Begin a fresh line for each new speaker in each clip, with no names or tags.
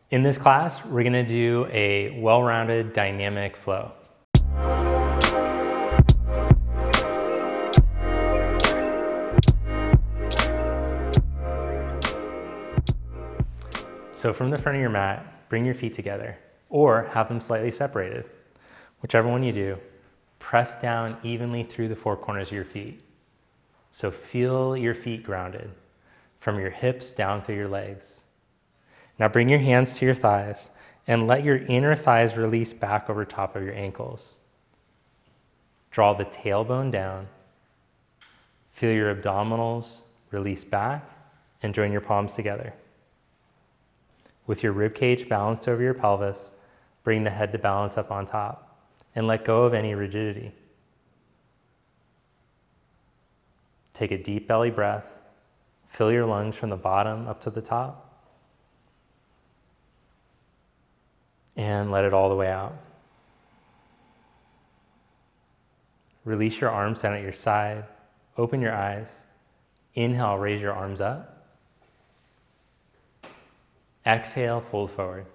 In this class, we're gonna do a well-rounded dynamic flow. So from the front of your mat, bring your feet together or have them slightly separated. Whichever one you do, press down evenly through the four corners of your feet. So feel your feet grounded from your hips down through your legs. Now bring your hands to your thighs and let your inner thighs release back over top of your ankles. Draw the tailbone down. Feel your abdominals release back and join your palms together. With your rib cage balanced over your pelvis, bring the head to balance up on top and let go of any rigidity. Take a deep belly breath. Fill your lungs from the bottom up to the top. And let it all the way out. Release your arms down at your side. Open your eyes. Inhale, raise your arms up. Exhale, fold forward.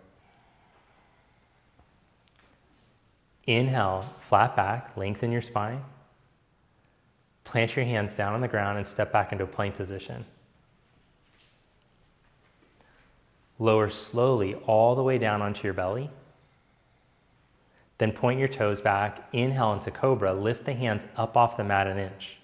Inhale, flat back, lengthen your spine. Plant your hands down on the ground and step back into a plank position. Lower slowly all the way down onto your belly. Then point your toes back, inhale into cobra, lift the hands up off the mat an inch.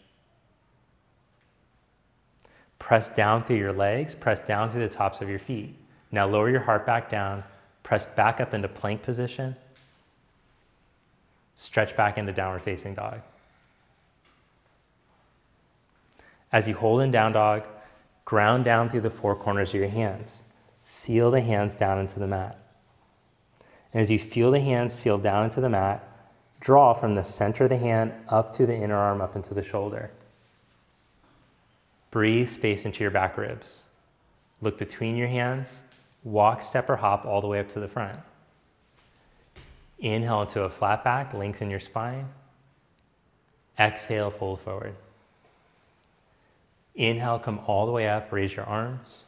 Press down through your legs, press down through the tops of your feet. Now lower your heart back down, press back up into plank position. Stretch back into downward facing dog. As you hold in down dog, ground down through the four corners of your hands. Seal the hands down into the mat. And as you feel the hands seal down into the mat, draw from the center of the hand up through the inner arm up into the shoulder. Breathe space into your back ribs. Look between your hands, walk, step, or hop all the way up to the front. Inhale into a flat back, lengthen your spine. Exhale, fold forward. Inhale, come all the way up, raise your arms.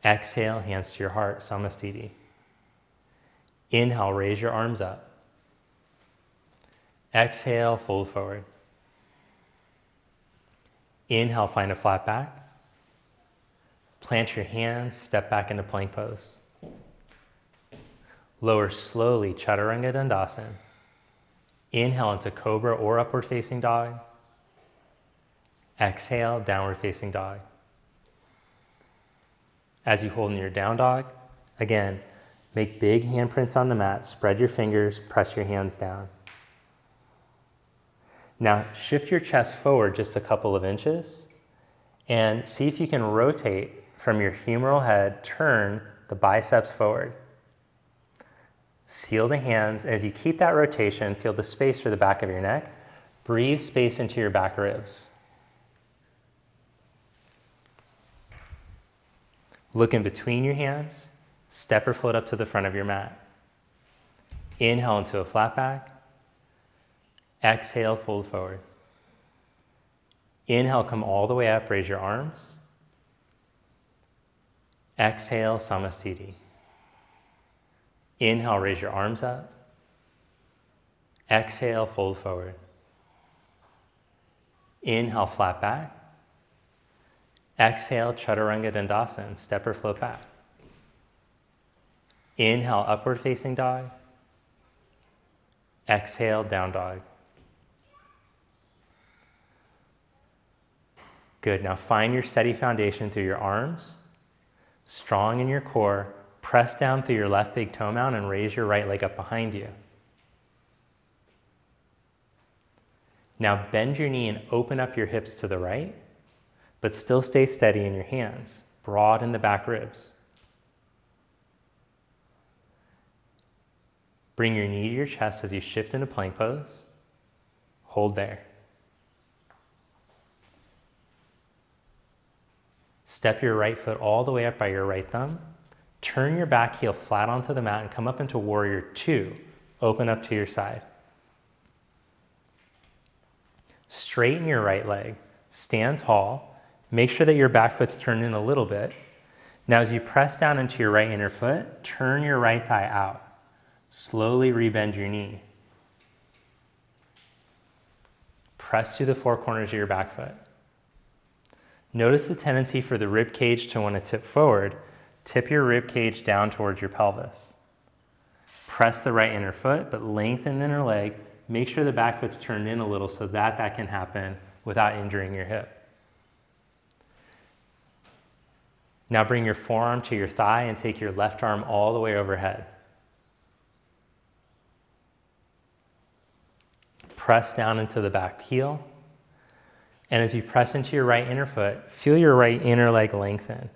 Exhale, hands to your heart, Samastiti. Inhale, raise your arms up. Exhale, fold forward. Inhale, find a flat back. Plant your hands, step back into plank pose. Lower slowly, Chaturanga Dandasana. Inhale into cobra or upward facing dog. Exhale, downward facing dog. As you hold in your down dog, again, make big handprints on the mat, spread your fingers, press your hands down. Now shift your chest forward just a couple of inches and see if you can rotate from your humeral head, turn the biceps forward. Seal the hands. As you keep that rotation, feel the space through the back of your neck. Breathe space into your back ribs. Look in between your hands, step or float up to the front of your mat. Inhale into a flat back. Exhale, fold forward. Inhale, come all the way up, raise your arms. Exhale, Samastiti. Inhale, raise your arms up. Exhale, fold forward. Inhale, flat back. Exhale, Chaturanga Dandasana, step or float back. Inhale, upward facing dog. Exhale, down dog. Good, now find your steady foundation through your arms, strong in your core, press down through your left big toe mound and raise your right leg up behind you. Now bend your knee and open up your hips to the right, but still stay steady in your hands, broad in the back ribs. Bring your knee to your chest as you shift into plank pose. Hold there. Step your right foot all the way up by your right thumb. Turn your back heel flat onto the mat and come up into Warrior Two. Open up to your side. Straighten your right leg. Stand tall. Make sure that your back foot's turned in a little bit. Now as you press down into your right inner foot, turn your right thigh out. Slowly rebend your knee. Press through the four corners of your back foot. Notice the tendency for the rib cage to want to tip forward. Tip your rib cage down towards your pelvis. Press the right inner foot, but lengthen the inner leg. Make sure the back foot's turned in a little so that that can happen without injuring your hip. Now bring your forearm to your thigh and take your left arm all the way overhead. Press down into the back heel. And as you press into your right inner foot, feel your right inner leg lengthen.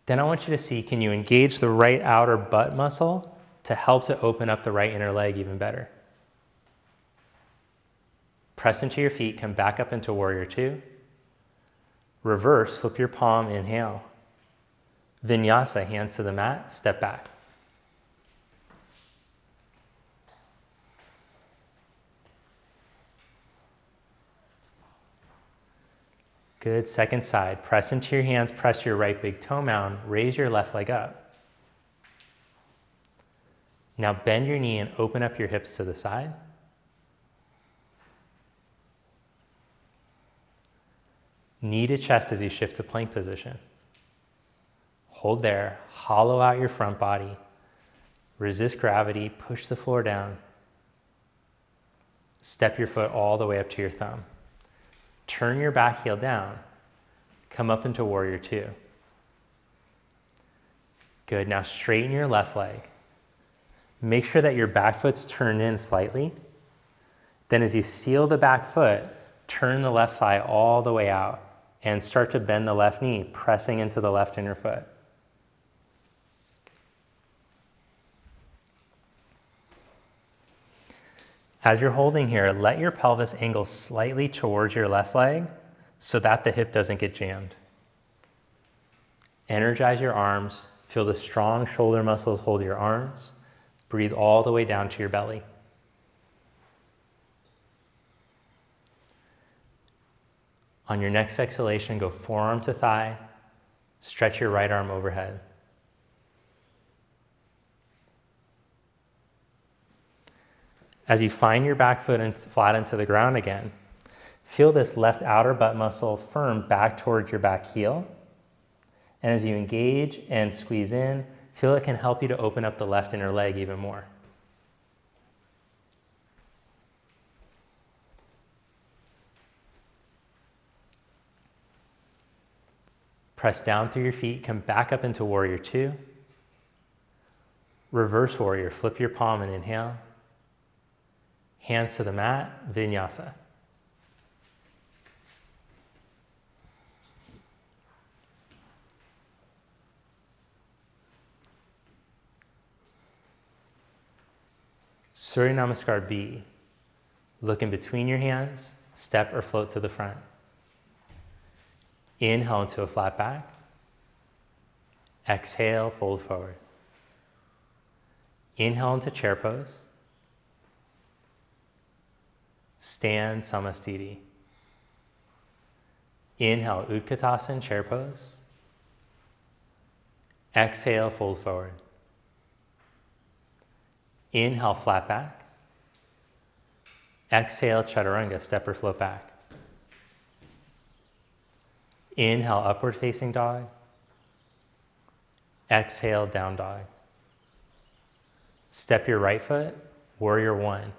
Then I want you to see, can you engage the right outer butt muscle to help to open up the right inner leg even better? Press into your feet, come back up into warrior two. Reverse, flip your palm, inhale. Vinyasa, hands to the mat, step back. Good, second side. Press into your hands, press your right big toe mound, raise your left leg up. Now bend your knee and open up your hips to the side. Knee to chest as you shift to plank position. Hold there, hollow out your front body. Resist gravity, push the floor down. Step your foot all the way up to your thumb. Turn your back heel down. Come up into warrior two. Good, now straighten your left leg. Make sure that your back foot's turned in slightly. Then as you seal the back foot, turn the left thigh all the way out and start to bend the left knee, pressing into the left inner foot. As you're holding here, let your pelvis angle slightly towards your left leg so that the hip doesn't get jammed. Energize your arms. Feel the strong shoulder muscles hold your arms. Breathe all the way down to your belly. On your next exhalation, go forearm to thigh. Stretch your right arm overhead. As you find your back foot and flat into the ground again, feel this left outer butt muscle firm back towards your back heel. And as you engage and squeeze in, feel it can help you to open up the left inner leg even more. Press down through your feet, come back up into warrior two. Reverse warrior, flip your palm and inhale. Hands to the mat, vinyasa. Surya Namaskar B. Look in between your hands, step or float to the front. Inhale into a flat back. Exhale, fold forward. Inhale into chair pose. Stand Samastiti. Inhale, Utkatasana, chair pose. Exhale, fold forward. Inhale, flat back. Exhale, Chaturanga, step or float back. Inhale, upward facing dog. Exhale, down dog. Step your right foot, warrior one.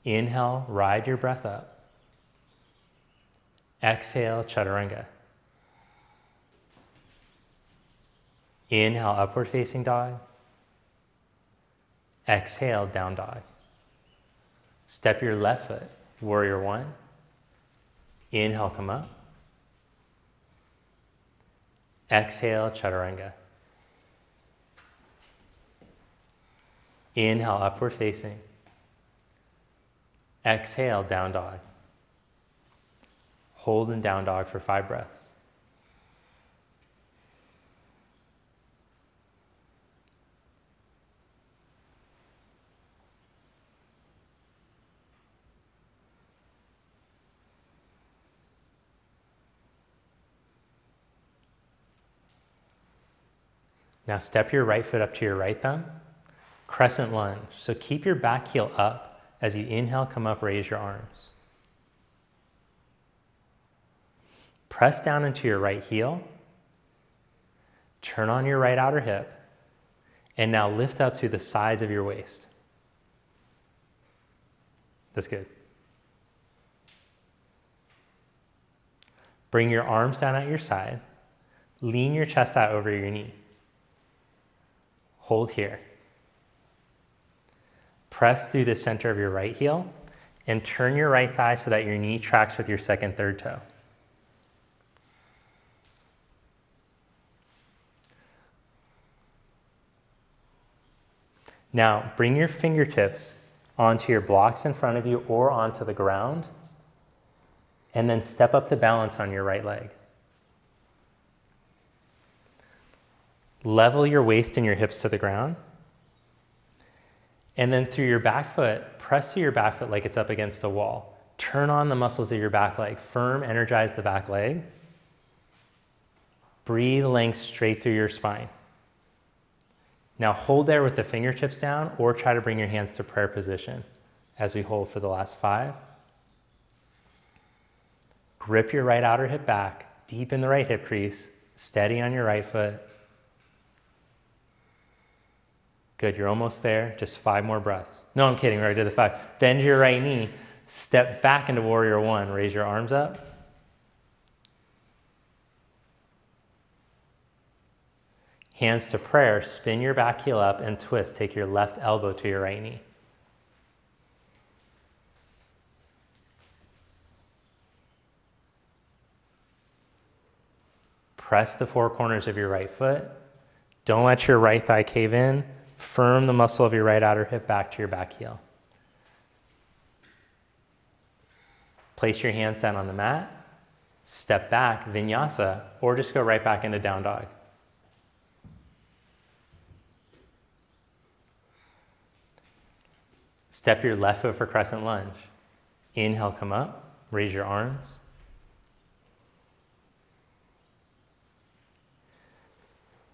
Inhale, ride your breath up. Exhale, Chaturanga. Inhale, upward facing dog. Exhale, down dog. Step your left foot, warrior one. Inhale, come up. Exhale, Chaturanga. Inhale, upward facing. Exhale, down dog. Hold in down dog for 5 breaths. Now step your right foot up to your right thumb. Crescent lunge. So keep your back heel up. As you inhale, come up, raise your arms. Press down into your right heel. Turn on your right outer hip. And now lift up through the sides of your waist. That's good. Bring your arms down at your side. Lean your chest out over your knee. Hold here. Press through the center of your right heel and turn your right thigh so that your knee tracks with your second, third toe. Now, bring your fingertips onto your blocks in front of you or onto the ground, and then step up to balance on your right leg. Level your waist and your hips to the ground. And then through your back foot, press through your back foot like it's up against a wall. Turn on the muscles of your back leg. Firm, energize the back leg. Breathe length straight through your spine. Now hold there with the fingertips down or try to bring your hands to prayer position as we hold for the last 5. Grip your right outer hip back, deep in the right hip crease, steady on your right foot. Good, you're almost there, just 5 more breaths. No, I'm kidding, we already did the 5. Bend your right knee, step back into warrior 1, raise your arms up. Hands to prayer, spin your back heel up and twist. Take your left elbow to your right knee. Press the 4 corners of your right foot. Don't let your right thigh cave in. Firm the muscle of your right outer hip back to your back heel. Place your hands down on the mat. Step back, Vinyasa, or just go right back into down dog. Step your left foot for crescent lunge. Inhale, come up, raise your arms.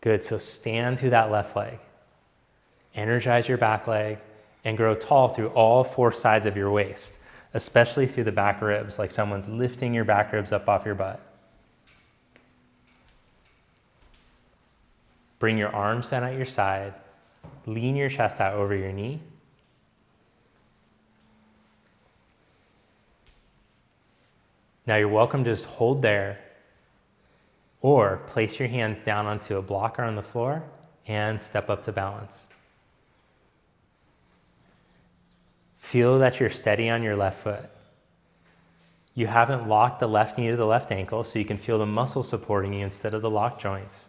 Good, so stand through that left leg. Energize your back leg and grow tall through all 4 sides of your waist, especially through the back ribs, like someone's lifting your back ribs up off your butt. Bring your arms down at your side. Lean your chest out over your knee. Now you're welcome to just hold there or place your hands down onto a block or on the floor and step up to balance. Feel that you're steady on your left foot. You haven't locked the left knee to the left ankle, so you can feel the muscle supporting you instead of the locked joints.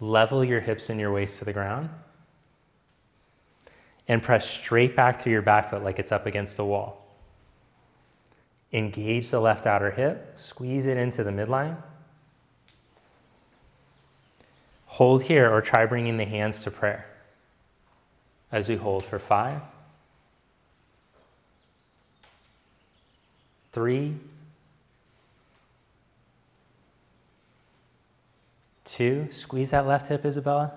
Level your hips and your waist to the ground. And press straight back through your back foot like it's up against a wall. Engage the left outer hip, squeeze it into the midline. Hold here or try bringing the hands to prayer as we hold for 5, 3, 2, squeeze that left hip, Isabella.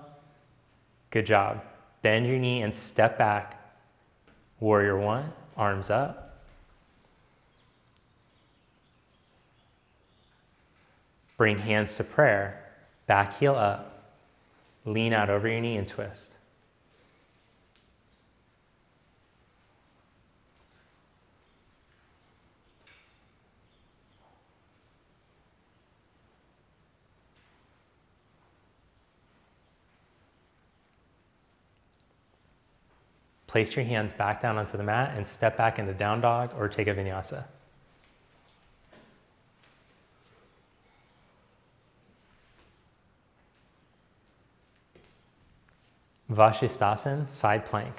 Good job. Bend your knee and step back. Warrior 1, arms up. Bring hands to prayer, back heel up, lean out over your knee and twist. Place your hands back down onto the mat and step back into down dog or take a vinyasa. Vashisthasana, side plank.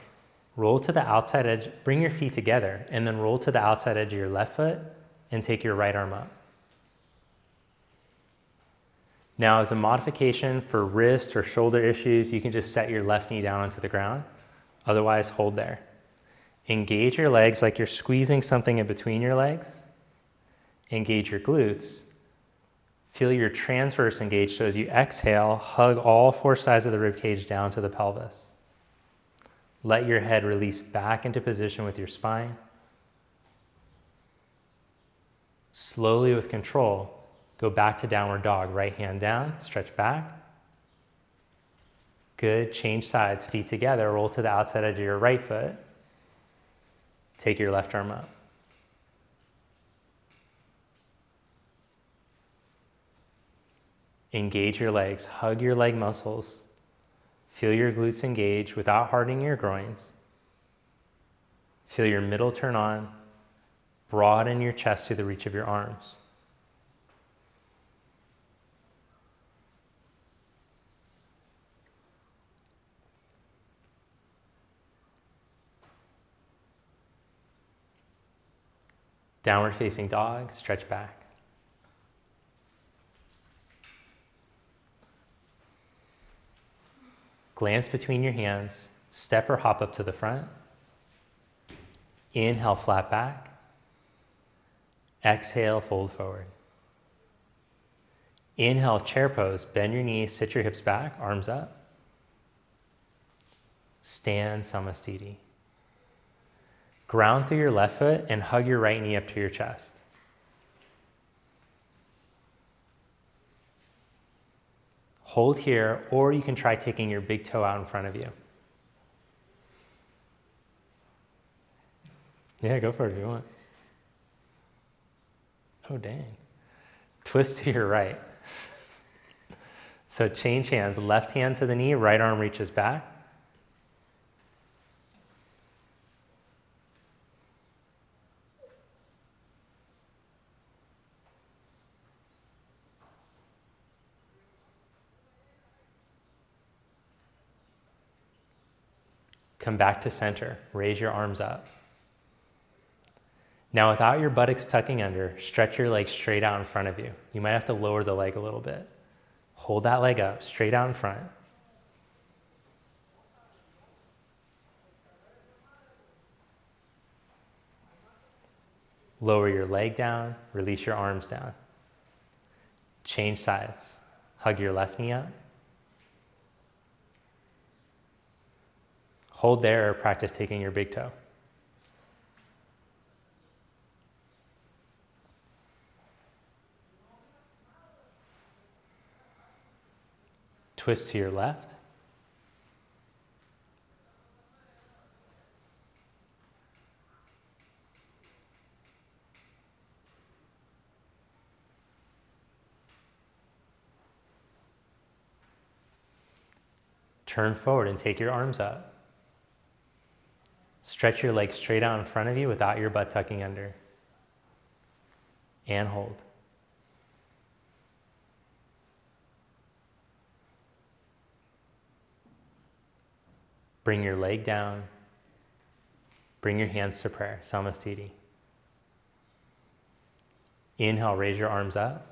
Roll to the outside edge, bring your feet together, and then roll to the outside edge of your left foot and take your right arm up. Now, as a modification for wrist or shoulder issues, you can just set your left knee down onto the ground. Otherwise, hold there. Engage your legs like you're squeezing something in between your legs. Engage your glutes. Feel your transverse engage, so as you exhale, hug all four sides of the rib cage down to the pelvis. Let your head release back into position with your spine. Slowly, with control, go back to downward dog. Right hand down, stretch back. Good, change sides, feet together, roll to the outside edge of your right foot. Take your left arm up. Engage your legs, hug your leg muscles. Feel your glutes engage without hardening your groins. Feel your middle turn on. Broaden your chest to the reach of your arms. Downward facing dog, stretch back. Glance between your hands, step or hop up to the front. Inhale, flat back. Exhale, fold forward. Inhale, chair pose, bend your knees, sit your hips back, arms up. Stand, Samastiti. Ground through your left foot and hug your right knee up to your chest. Hold here, or you can try taking your big toe out in front of you. Yeah, go for it if you want. Oh, dang. Twist to your right. So change hands, left hand to the knee, right arm reaches back. Come back to center, raise your arms up. Now without your buttocks tucking under, stretch your legs straight out in front of you. You might have to lower the leg a little bit. Hold that leg up, straight out in front. Lower your leg down, release your arms down. Change sides. Hug your left knee up. Hold there or practice taking your big toe. Twist to your left. Turn forward and take your arms up. Stretch your legs straight out in front of you without your butt tucking under. And hold. Bring your leg down. Bring your hands to prayer, Samastiti. Inhale, raise your arms up.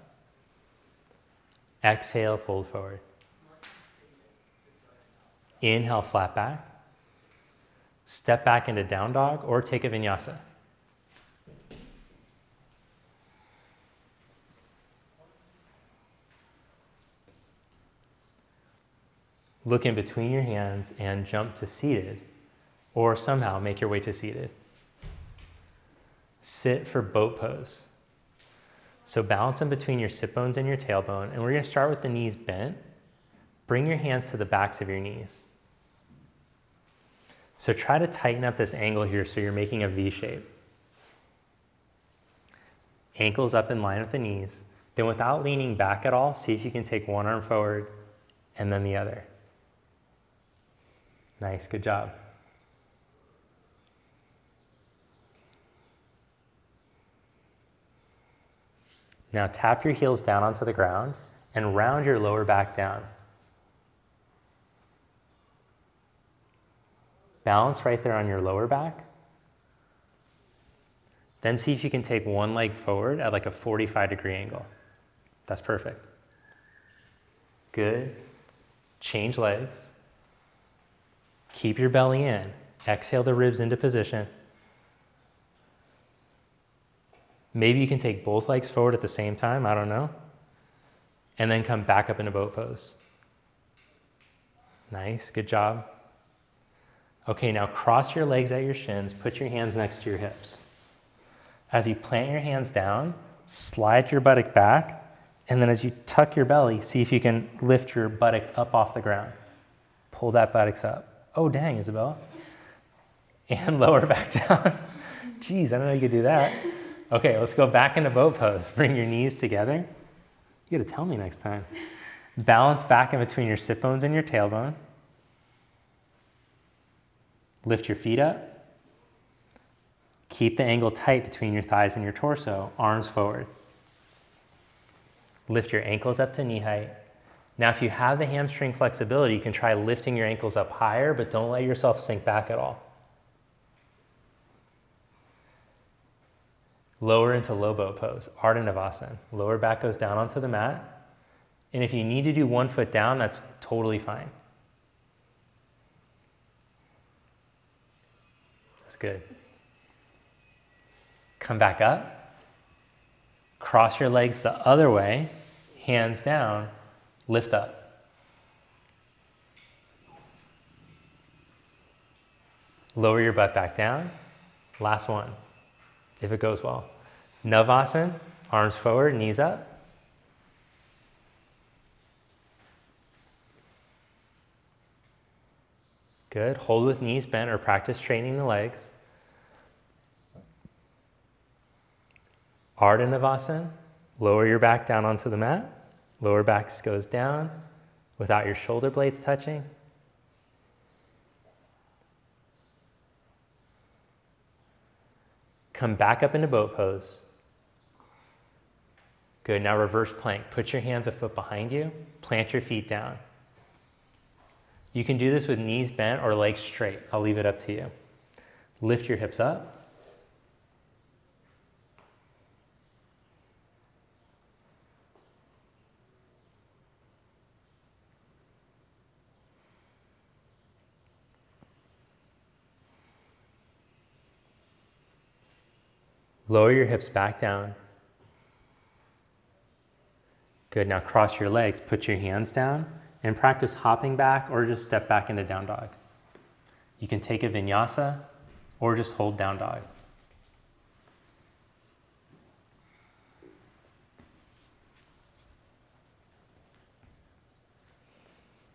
Exhale, fold forward. Inhale, flat back. Step back into down dog or take a vinyasa. Look in between your hands and jump to seated, or somehow make your way to seated. Sit for boat pose. So balance in between your sit bones and your tailbone, and we're going to start with the knees bent. Bring your hands to the backs of your knees. So try to tighten up this angle here so you're making a V shape. Ankles up in line with the knees. Then without leaning back at all, see if you can take one arm forward and then the other. Nice, good job. Now tap your heels down onto the ground and round your lower back down. Balance right there on your lower back. Then see if you can take one leg forward at like a 45-degree angle. That's perfect. Good. Change legs. Keep your belly in. Exhale the ribs into position. Maybe you can take both legs forward at the same time, I don't know. and then come back up into boat pose. Nice, good job. Okay, now cross your legs at your shins, put your hands next to your hips. As you plant your hands down, slide your buttock back, and then as you tuck your belly, see if you can lift your buttock up off the ground. Pull that buttocks up. Oh, dang, Isabella. And lower back down. Jeez, I didn't know you could do that. Okay, let's go back into boat pose. Bring your knees together. You gotta tell me next time. Balance back in between your sit bones and your tailbone. Lift your feet up. Keep the angle tight between your thighs and your torso, arms forward. Lift your ankles up to knee height. Now, if you have the hamstring flexibility, you can try lifting your ankles up higher, but don't let yourself sink back at all. Lower into low boat pose, Ardha Navasana. Lower back goes down onto the mat. And if you need to do 1 foot down, that's totally fine. That's good. Come back up. Cross your legs the other way, hands down, lift up. Lower your butt back down. Last one, if it goes well. Navasana, arms forward, knees up. Good. Hold with knees bent or practice straightening the legs. Ardha Navasana, lower your back down onto the mat. Lower back goes down without your shoulder blades touching. Come back up into boat pose. Good, now reverse plank. Put your hands a foot behind you, plant your feet down. You can do this with knees bent or legs straight. I'll leave it up to you. Lift your hips up. Lower your hips back down. Good, now cross your legs, put your hands down, and practice hopping back or just step back into down dog. You can take a vinyasa or just hold down dog.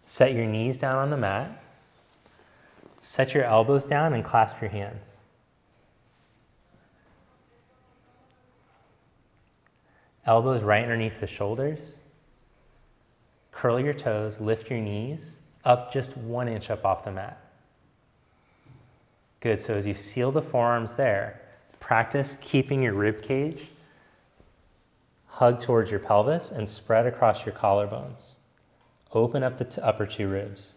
Set your knees down on the mat. Set your elbows down and clasp your hands. Elbows right underneath the shoulders. Curl your toes, lift your knees up just 1 inch up off the mat. Good, so as you seal the forearms there, practice keeping your rib cage hugged towards your pelvis and spread across your collarbones. Open up the upper 2 ribs.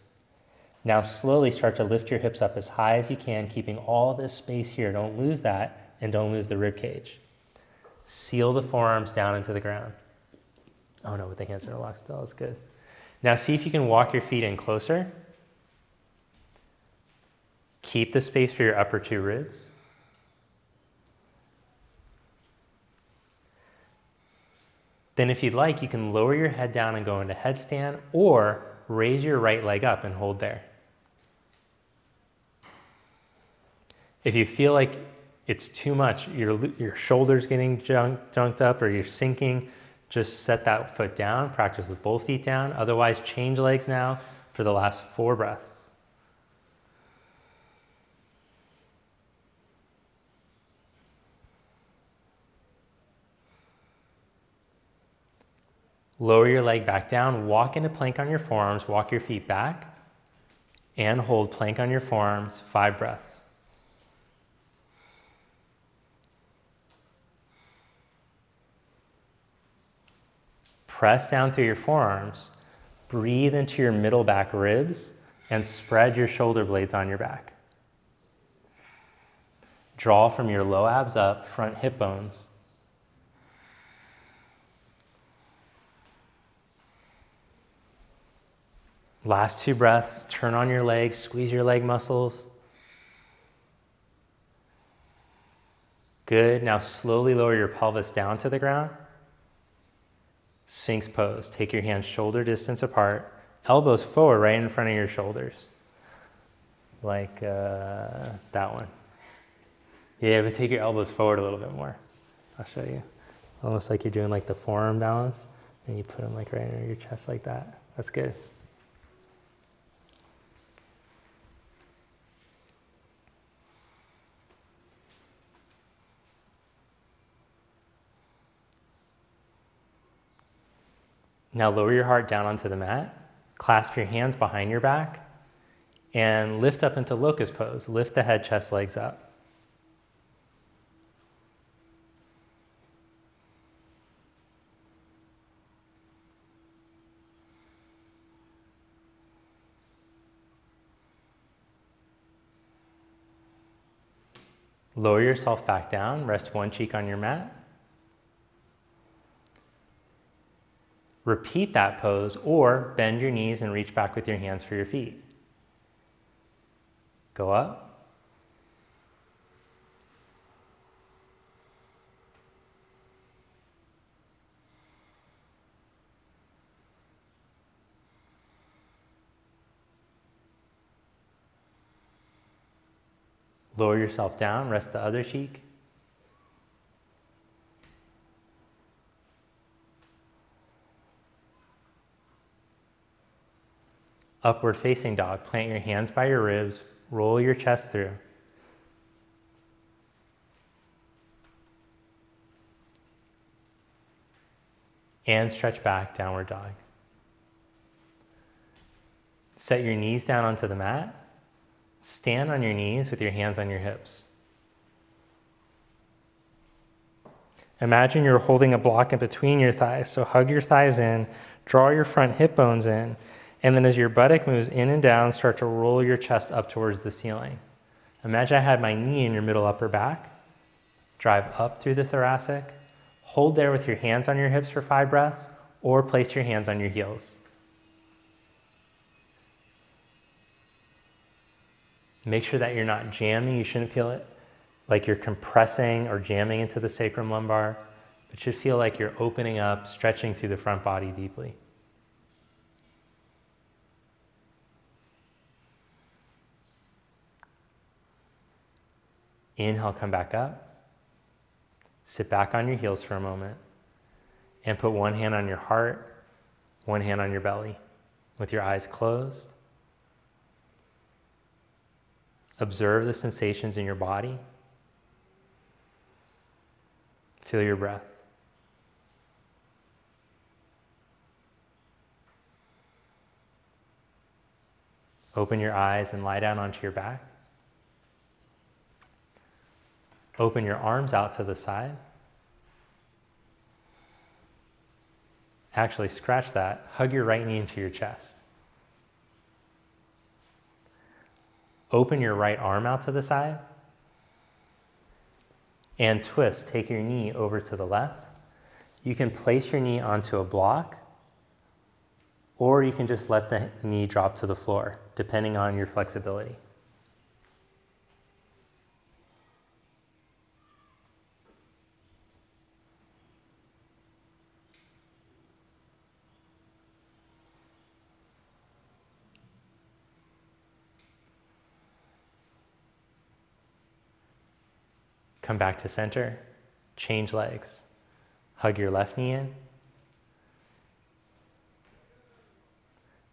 Now slowly start to lift your hips up as high as you can, keeping all this space here. Don't lose that and don't lose the rib cage. Seal the forearms down into the ground. Oh no, with the hands interlocked still, that's good. Now see if you can walk your feet in closer. Keep the space for your upper 2 ribs. Then if you'd like, you can lower your head down and go into headstand or raise your right leg up and hold there. If you feel like it's too much, your shoulder's getting junked up or you're sinking, just set that foot down, practice with both feet down. Otherwise, change legs now for the last 4 breaths. Lower your leg back down, walk into plank on your forearms, walk your feet back, and hold plank on your forearms, 5 breaths. Press down through your forearms, breathe into your middle back ribs, and spread your shoulder blades on your back. Draw from your low abs up, front hip bones. Last 2 breaths, turn on your legs, squeeze your leg muscles. Good, now slowly lower your pelvis down to the ground. Sphinx Pose. Take your hands shoulder distance apart, elbows forward right in front of your shoulders. Like that one. Yeah, but take your elbows forward a little bit more. I'll show you. Almost like you're doing like the forearm balance, and you put them like right under your chest like that. That's good. Now lower your heart down onto the mat, clasp your hands behind your back, and lift up into Locust Pose. Lift the head, chest, legs up. Lower yourself back down, rest one cheek on your mat. Repeat that pose or bend your knees and reach back with your hands for your feet. Go up. Lower yourself down, rest the other cheek. Upward facing dog. Plant your hands by your ribs, roll your chest through. And stretch back, downward dog. Set your knees down onto the mat. Stand on your knees with your hands on your hips. Imagine you're holding a block in between your thighs, so hug your thighs in, draw your front hip bones in, and then as your buttock moves in and down, start to roll your chest up towards the ceiling. Imagine I had my knee in your middle upper back. Drive up through the thoracic. Hold there with your hands on your hips for 5 breaths, or place your hands on your heels. Make sure that you're not jamming. You shouldn't feel it like you're compressing or jamming into the sacrum lumbar. It should feel like you're opening up, stretching through the front body deeply. Inhale, come back up. Sit back on your heels for a moment and put one hand on your heart, one hand on your belly with your eyes closed. Observe the sensations in your body. Feel your breath. Open your eyes and lie down onto your back. Open your arms out to the side. Actually, scratch that. Hug your right knee into your chest. Open your right arm out to the side. And twist. Take your knee over to the left. You can place your knee onto a block, or you can just let the knee drop to the floor, depending on your flexibility. Come back to center, change legs. Hug your left knee in.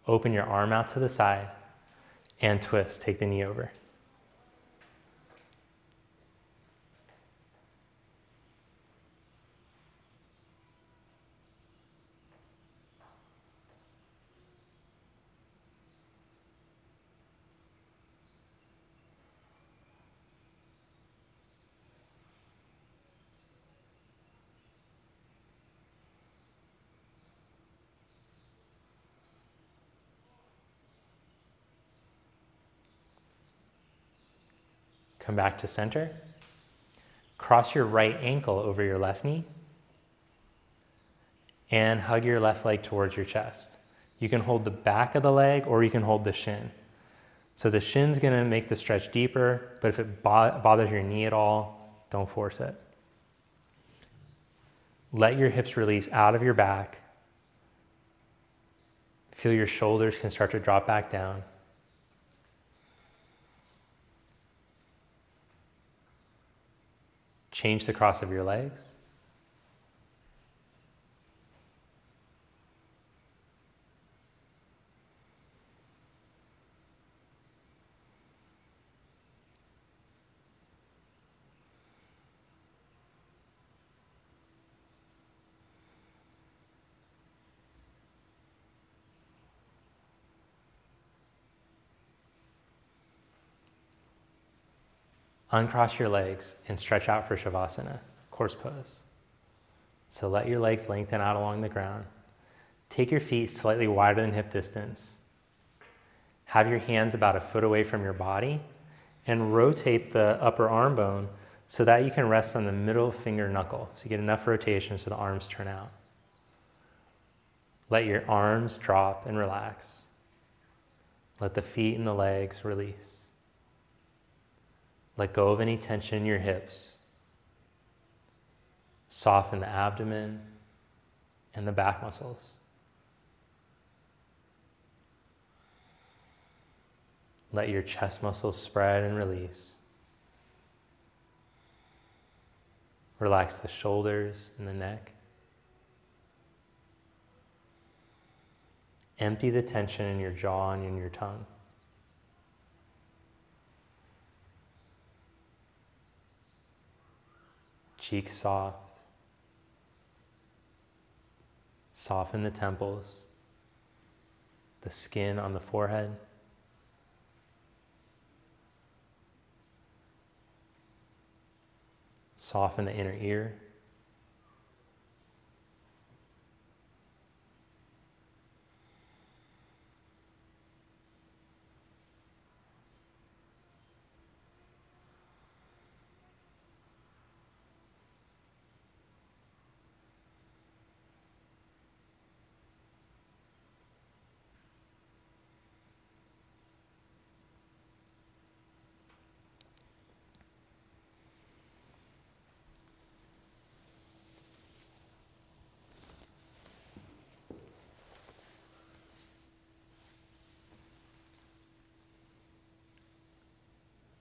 Open your arm out to the side and twist, take the knee over. Come back to center. Cross your right ankle over your left knee. And hug your left leg towards your chest. You can hold the back of the leg or you can hold the shin. So the shin's gonna make the stretch deeper, but if it bothers your knee at all, don't force it. Let your hips release out of your back. Feel your shoulders can start to drop back down. Change the cross of your legs. Uncross your legs and stretch out for Shavasana, horse pose. So let your legs lengthen out along the ground. Take your feet slightly wider than hip distance. Have your hands about a foot away from your body and rotate the upper arm bone so that you can rest on the middle finger knuckle. So you get enough rotation so the arms turn out. Let your arms drop and relax. Let the feet and the legs release. Let go of any tension in your hips. Soften the abdomen and the back muscles. Let your chest muscles spread and release. Relax the shoulders and the neck. Empty the tension in your jaw and in your tongue. Cheeks soft. Soften the temples, the skin on the forehead. Soften the inner ear.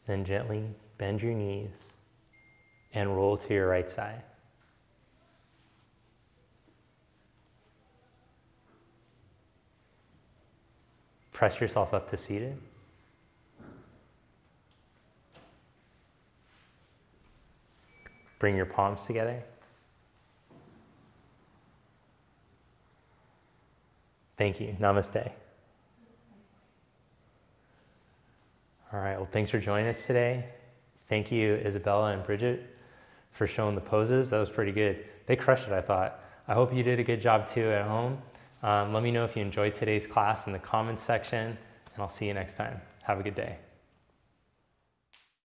Then gently bend your knees and roll to your right side. Press yourself up to seated. Bring your palms together. Thank you. Namaste. All right, well, thanks for joining us today. Thank you, Isabella and Bridget, for showing the poses. That was pretty good. They crushed it, I thought. I hope you did a good job too at home. Let me know if you enjoyed today's class in the comments section, and I'll see you next time. Have a good day.